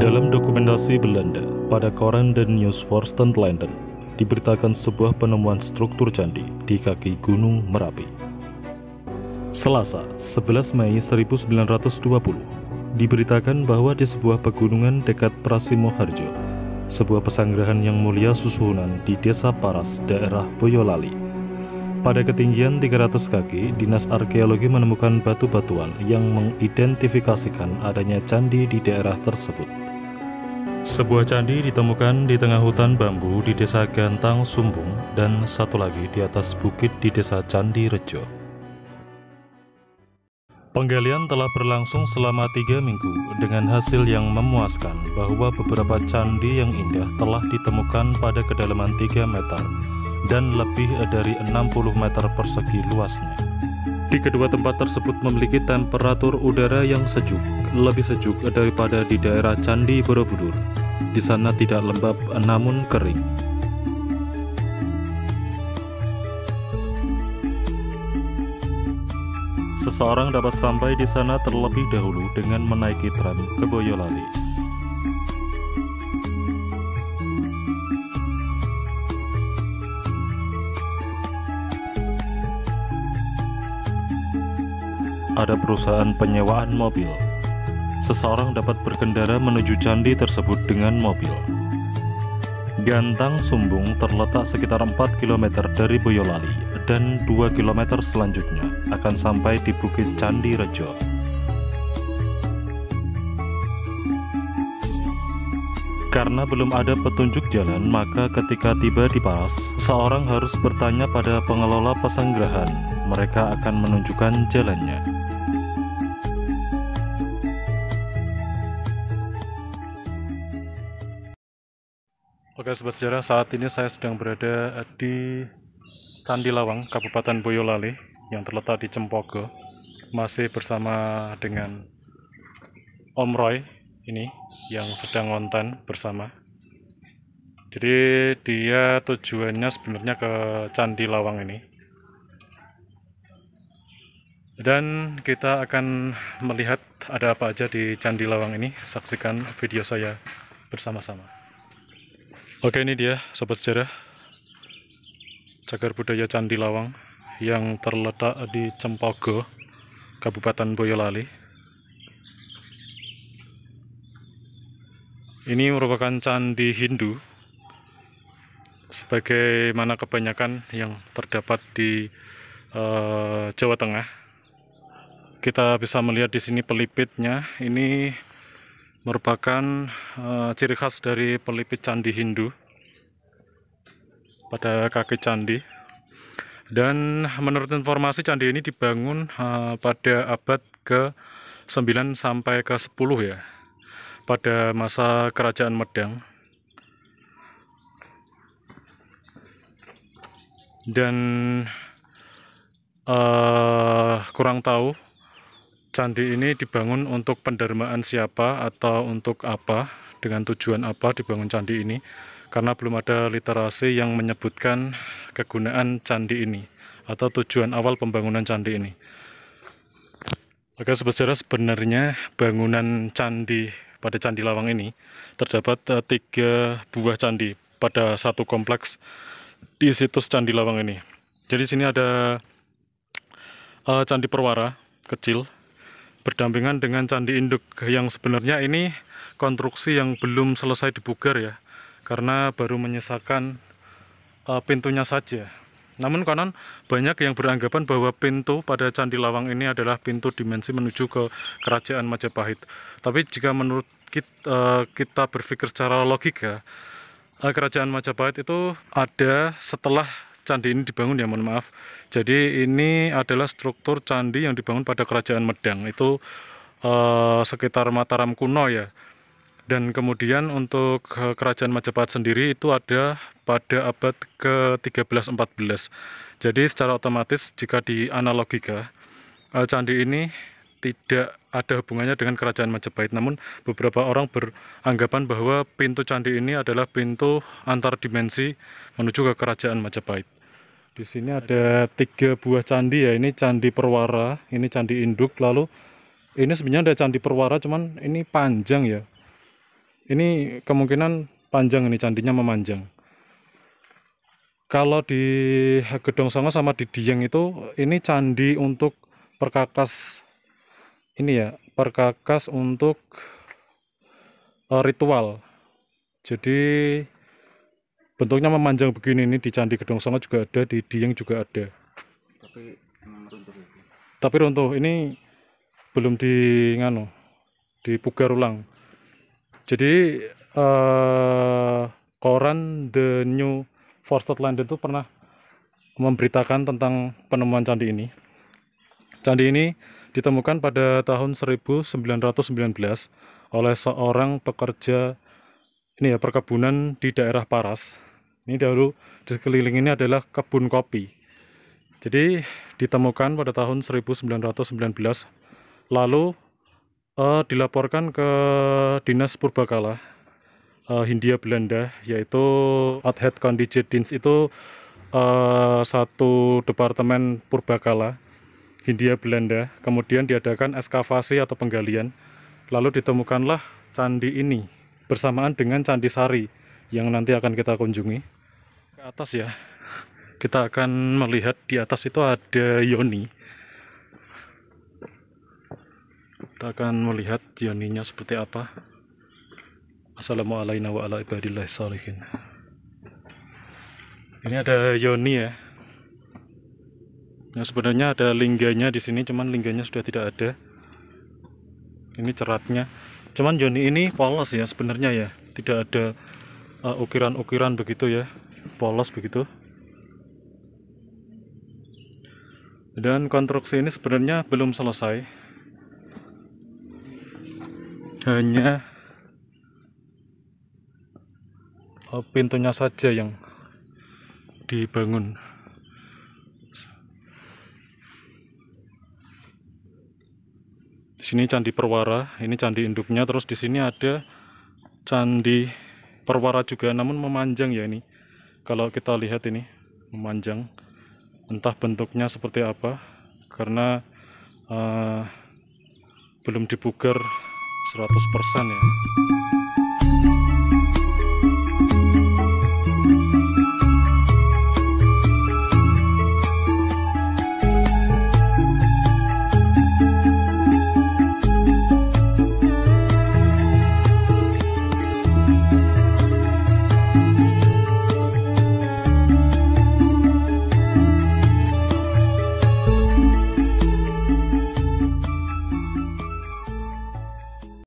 Dalam dokumentasi Belanda pada koran The News Vorsten Landen diberitakan sebuah penemuan struktur candi di kaki Gunung Merapi. Selasa, 11 Mei 1920, diberitakan bahwa di sebuah pegunungan dekat Prasimoharjo, sebuah pesanggrahan yang mulia susuhunan di Desa Paras, daerah Boyolali, pada ketinggian 300 kaki, Dinas Arkeologi menemukan batu-batuan yang mengidentifikasikan adanya candi di daerah tersebut. Sebuah candi ditemukan di tengah hutan bambu di Desa Gantang Sumbung dan satu lagi di atas bukit di Desa Candi Rejo. Penggalian telah berlangsung selama 3 minggu dengan hasil yang memuaskan bahwa beberapa candi yang indah telah ditemukan pada kedalaman 3 meter dan lebih dari 60 meter persegi luasnya. Di kedua tempat tersebut memiliki temperatur udara yang sejuk, lebih sejuk daripada di daerah Candi Borobudur. Di sana tidak lembab namun kering. Seseorang dapat sampai di sana terlebih dahulu dengan menaiki tram ke Boyolali. Ada perusahaan penyewaan mobil. Seseorang dapat berkendara menuju candi tersebut dengan mobil. Gantang Sumbung terletak sekitar 4 km dari Boyolali dan 2 km selanjutnya akan sampai di Bukit Candi Rejo. Karena belum ada petunjuk jalan, maka ketika tiba di Paras, seorang harus bertanya pada pengelola pesanggrahan. Mereka akan menunjukkan jalannya. Oke sobat sejarah, saat ini saya sedang berada di Candi Lawang, Kabupaten Boyolali yang terletak di Cempogo. Masih bersama dengan Om Roy ini yang sedang ngonten bersama. Jadi dia tujuannya sebenarnya ke Candi Lawang ini. Dan kita akan melihat ada apa aja di Candi Lawang ini. Saksikan video saya bersama-sama. Oke, ini dia sobat sejarah, cagar budaya Candi Lawang yang terletak di Cempogo, Kabupaten Boyolali. Ini merupakan candi Hindu, sebagaimana kebanyakan yang terdapat di Jawa Tengah. Kita bisa melihat di sini pelipitnya. Ini merupakan ciri khas dari pelipit candi Hindu pada kaki candi. Dan menurut informasi, candi ini dibangun pada abad ke-9 sampai ke-10 ya, pada masa Kerajaan Medang. Dan kurang tahu candi ini dibangun untuk pendarmaan siapa atau untuk apa, dengan tujuan apa dibangun candi ini, karena belum ada literasi yang menyebutkan kegunaan candi ini atau tujuan awal pembangunan candi ini. Oke sobat sejarah, sebenarnya bangunan candi pada Candi Lawang ini terdapat 3 buah candi pada satu kompleks di situs Candi Lawang ini. Jadi sini ada Candi Perwara kecil berdampingan dengan Candi Induk, yang sebenarnya ini konstruksi yang belum selesai dipugar ya, karena baru menyisakan pintunya saja. Namun konon banyak yang beranggapan bahwa pintu pada Candi Lawang ini adalah pintu dimensi menuju ke Kerajaan Majapahit. Tapi jika menurut kita berpikir secara logika, Kerajaan Majapahit itu ada setelah candi ini dibangun ya, mohon maaf. Jadi ini adalah struktur candi yang dibangun pada Kerajaan Medang, itu sekitar Mataram kuno ya. Dan kemudian untuk Kerajaan Majapahit sendiri itu ada pada abad ke-13-14. Jadi secara otomatis jika dianalogikan, candi ini tidak ada hubungannya dengan Kerajaan Majapahit. Namun beberapa orang beranggapan bahwa pintu candi ini adalah pintu antar dimensi menuju ke Kerajaan Majapahit. Di sini ada 3 buah candi ya. Ini Candi Perwara, ini Candi Induk, lalu ini sebenarnya ada Candi Perwara, cuman ini panjang ya. Ini kemungkinan panjang, ini candinya memanjang. Kalau di Gedong Songo sama di Dieng itu, ini candi untuk perkakas, ini ya, perkakas untuk ritual. Jadi bentuknya memanjang begini, ini di Candi Gedong Songo juga ada, di Dieng juga ada. Tapi emang runtuh itu. Tapi runtuh, ini belum dipugar ulang. Jadi koran The New Forest London itu pernah memberitakan tentang penemuan candi ini. Candi ini ditemukan pada tahun 1919 oleh seorang pekerja ini ya, perkebunan di daerah Paras. Ini dahulu di sekeliling ini adalah kebun kopi. Jadi ditemukan pada tahun 1919, lalu dilaporkan ke Dinas Purbakala Hindia Belanda, yaitu Utrecht Contingent itu satu departemen Purbakala Hindia Belanda. Kemudian diadakan ekskavasi atau penggalian, lalu ditemukanlah candi ini bersamaan dengan Candi Sari yang nanti akan kita kunjungi. Ke atas ya, kita akan melihat di atas itu ada yoni. Kita akan melihat yoninya seperti apa. Assalamualaikum warahmatullahi wabarakatuh. Ini ada yoni ya. Nah, sebenarnya ada lingganya di sini, cuman lingganya sudah tidak ada. Ini ceratnya. Cuman yoni ini polos ya sebenarnya ya. Tidak ada ukiran-ukiran begitu ya. Polos begitu. Dan konstruksi ini sebenarnya belum selesai. Hanya pintunya saja yang dibangun. Di sini candi Perwara, ini candi induknya. Terus di sini ada candi Perwara juga, namun memanjang ya ini. Kalau kita lihat ini memanjang, entah bentuknya seperti apa, karena belum dipugar 100% ya.